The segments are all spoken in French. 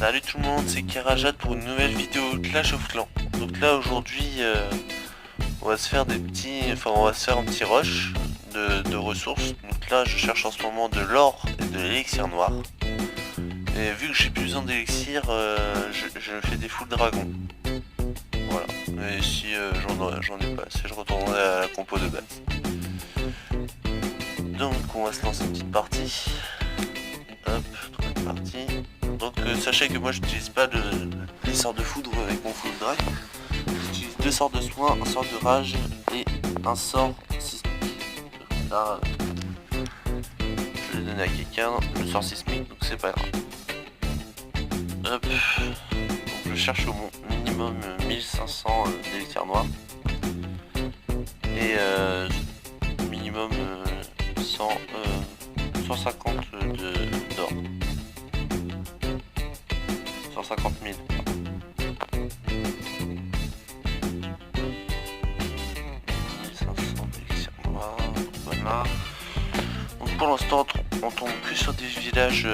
Salut tout le monde, c'est Karajat pour une nouvelle vidéo Clash of Clans. Donc là aujourd'hui on va se faire on va se faire un petit rush de ressources. Donc là je cherche en ce moment de l'or et de l'élixir noir. Et vu que j'ai plus besoin d'élixir, je fais des full dragons. Voilà. Et si j'en ai pas assez, je retournerai à la compo de base. Donc on va se lancer une petite partie. Hop, troisième partie. Donc sachez que moi j'utilise pas les sorts de foudre avec mon full drag. J'utilise deux sorts de soin, un sort de rage et un sort sismique. Là, je vais le donner à quelqu'un, le sort sismique, donc c'est pas grave. Hop, donc je cherche au minimum 1500 d'élixir noir. Et minimum 150 d'or. 150 000. Voilà. Donc pour l'instant on tombe que sur des villages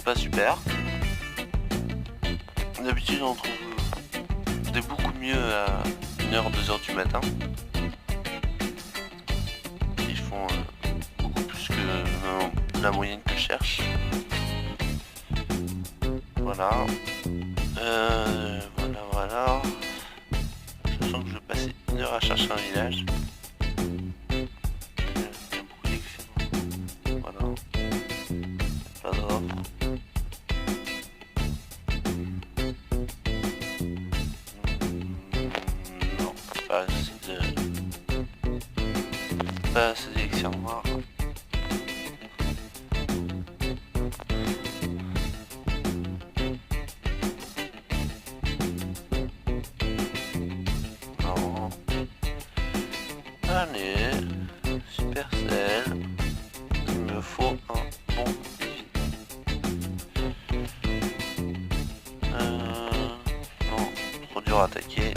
pas super. D'habitude on trouve des beaucoup mieux à 1h, 2h du matin. Ils font beaucoup plus que la moyenne que je cherche. Voilà. Voilà. Je sens que je vais passer 1h à chercher un village. Voilà. Pas d'offre. Non, pas assez d'élixir noir. Non. Allez, Supercell. Il me faut un bon défi. Non, trop dur à attaquer.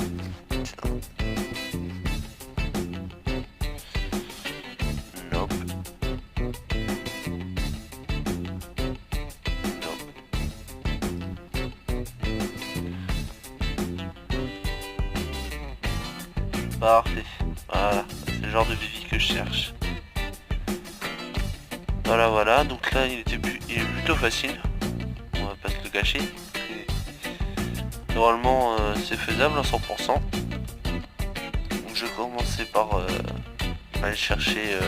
Nope. Parfait. Voilà, c'est le genre de vivi que je cherche. Voilà. Donc là, il est plutôt facile. On va pas se le cacher. Normalement, c'est faisable à 100%. Donc je vais commencer par aller chercher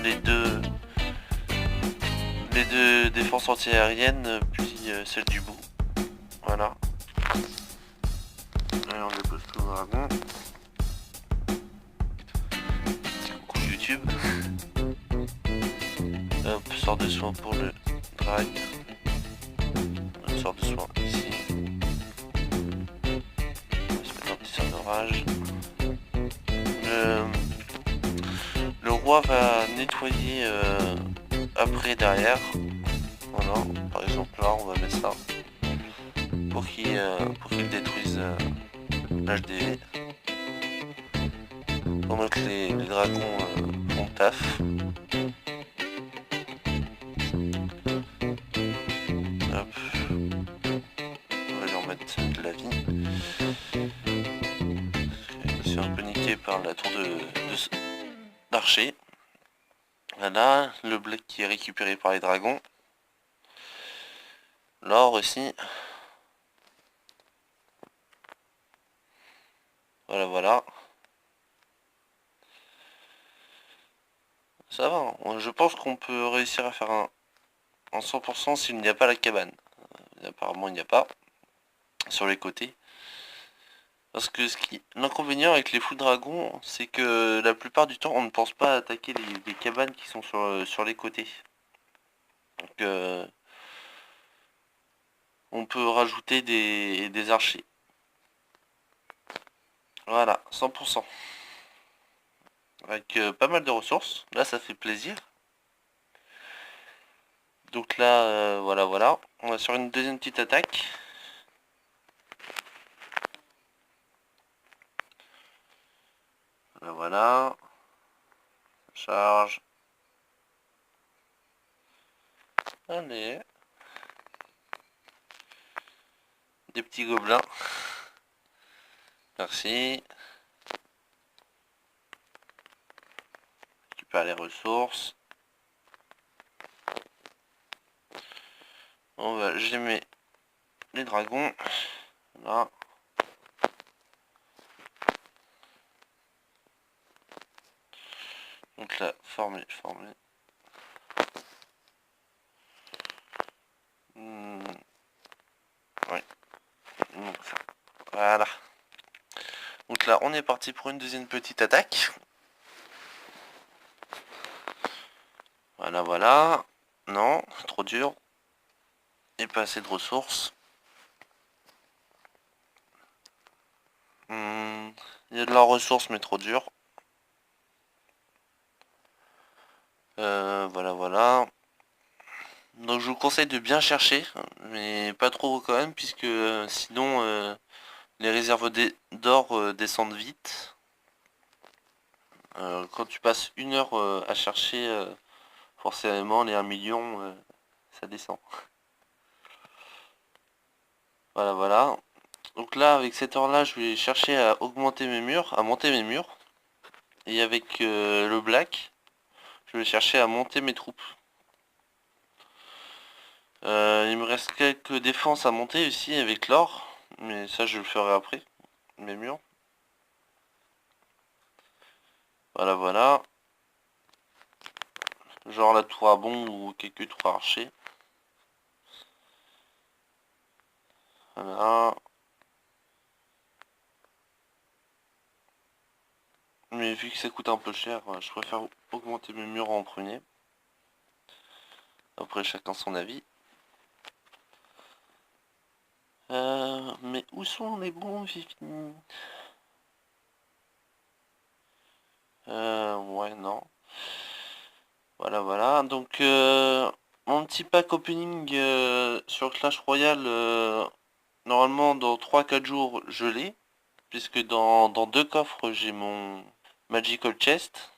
les deux défenses anti-aériennes, puis celle du bout. Voilà. Allez, on dépose tout le dragon. Coucou YouTube. Hop, sort de soin pour le drag. Hop, sort de soin ici. On va se mettre un petit sort d'orage. Le roi va nettoyer après derrière. Voilà, par exemple là on va mettre ça pour qu'il détruise l'HDV. Pendant que les dragons font le taf. Hop. On va lui remettre de la vie. Il s'est un peu niqué par la tour d'archer. Voilà, le black qui est récupéré par les dragons. L'or aussi. Voilà. Ça va, hein. Je pense qu'on peut réussir à faire un 100% s'il n'y a pas la cabane. Apparemment il n'y a pas. Sur les côtés. Parce que l'inconvénient avec les full dragons, c'est que la plupart du temps on ne pense pas à attaquer les cabanes qui sont sur les côtés. Donc on peut rajouter des archers. Voilà, 100%. Avec pas mal de ressources. Là ça fait plaisir. Donc là, voilà. On va sur une deuxième petite attaque. Voilà. Charge. Allez. des petits gobelins. Merci. Récupère les ressources. On va gemmer les dragons. Là. Donc là, former. Oui. Donc ça. Voilà. Donc là, on est parti pour une deuxième petite attaque. Voilà. Non, trop dur. Et pas assez de ressources. Il y a de la ressource, mais trop dur. Voilà. Donc je vous conseille de bien chercher, mais pas trop quand même, puisque sinon les réserves d'or descendent vite. Quand tu passes 1 heure à chercher, forcément les 1 million, ça descend. Voilà. Donc là, avec cette heure-là, je vais chercher à augmenter mes murs, à monter mes murs. Et avec le black, je vais chercher à monter mes troupes. Il me reste quelques défenses à monter aussi avec l'or, mais ça je le ferai après, mes murs. Voilà. Genre la tour à bombe ou quelques tours archers. Voilà. Mais vu que ça coûte un peu cher, je préfère augmenter mes murs en premier. Après chacun son avis. Mais où sont les bons Vivini? Ouais, non. Voilà. Donc, mon petit pack opening sur Clash Royale, normalement dans 3-4 jours, je l'ai. Puisque dans 2 coffres, j'ai mon Magical Chest.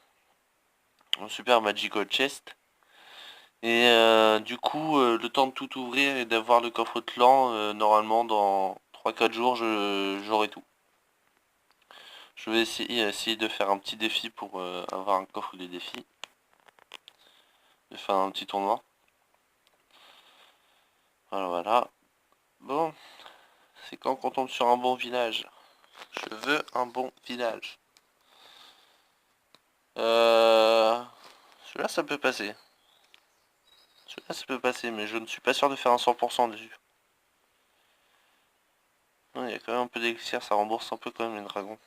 Mon super Magical Chest. Et du coup, le temps de tout ouvrir et d'avoir le coffre clan, normalement dans 3-4 jours, j'aurai tout. Je vais essayer de faire un petit défi pour avoir un coffre de défi. De faire un petit tournoi. Voilà. Bon, c'est quand on tombe sur un bon village. Je veux un bon village. Celui-là, ça peut passer. Celui-là, ça peut passer, mais je ne suis pas sûr de faire un 100% dessus. Il y a quand même un peu d'élixir, ça rembourse un peu quand même les dragons.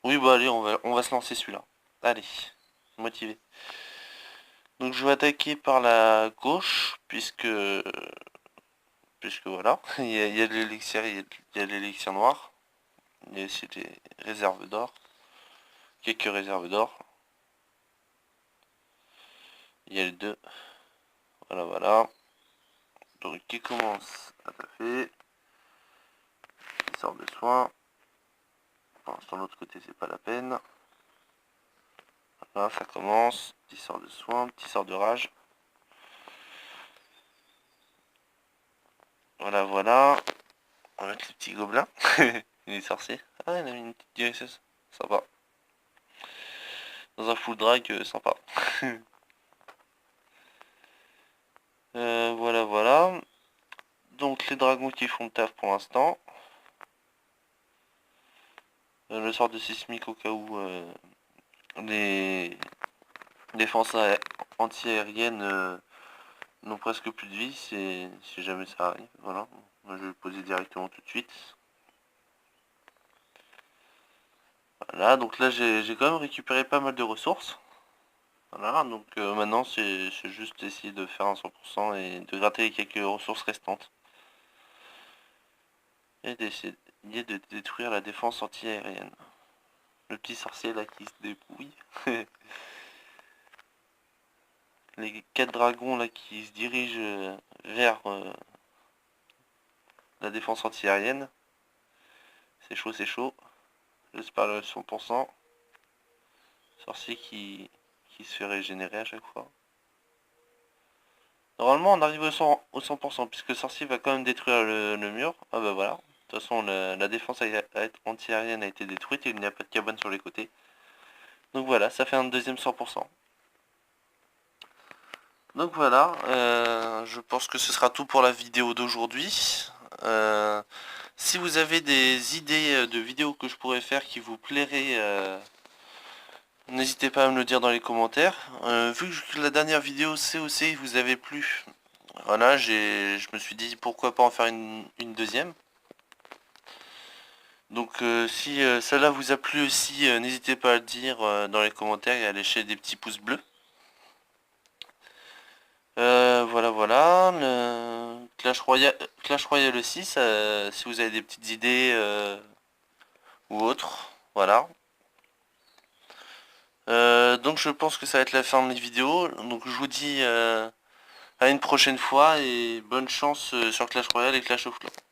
Oui, bah allez, on va se lancer celui-là. Allez, motivé. Donc je vais attaquer par la gauche, puisque voilà, il y a de l'élixir, il y a de l'élixir noir. Il y a aussi des réserves d'or. Quelques réserves d'or. Il y a les deux. Voilà. Donc qui commence à taper. Qui sort de soin. Enfin, sur l'autre côté, c'est pas la peine. Voilà, ça commence. Petit sort de soin, petit sort de rage. Voilà. On va mettre les petits gobelins. Il est sorcier. Ah, il a mis une petite direction. Sympa. Dans un full drag, sympa. Voilà. Donc les dragons qui font le taf pour l'instant. Le sort de sismique au cas où les défenses anti-aériennes n'ont presque plus de vie, si jamais ça arrive. Voilà. Moi, je vais le poser directement tout de suite. Voilà, donc là j'ai quand même récupéré pas mal de ressources. Voilà, donc maintenant c'est juste essayer de faire un 100% et de gratter les quelques ressources restantes. Et d'essayer de détruire la défense anti-aérienne. Le petit sorcier là qui se dépouille. Les 4 dragons là qui se dirigent vers la défense anti-aérienne. C'est chaud. J'espère le 100%. Sorcier qui se fait régénérer à chaque fois. Normalement on arrive au 100% puisque Sorcier va quand même détruire le mur. Ah bah voilà. De toute façon la défense anti-aérienne a été détruite et il n'y a pas de cabane sur les côtés. Donc voilà, ça fait un deuxième 100%. Donc voilà, je pense que ce sera tout pour la vidéo d'aujourd'hui. Si vous avez des idées de vidéos que je pourrais faire qui vous plairaient, n'hésitez pas à me le dire dans les commentaires. Vu que la dernière vidéo COC vous avait plu, voilà, je me suis dit pourquoi pas en faire une deuxième. Donc si celle-là vous a plu aussi, n'hésitez pas à le dire dans les commentaires et à lâcher des petits pouces bleus. Voilà, voilà. Clash Royale aussi, si vous avez des petites idées ou autres, voilà. Donc je pense que ça va être la fin de mes vidéos. Donc je vous dis à une prochaine fois et bonne chance sur Clash Royale et Clash of Clans.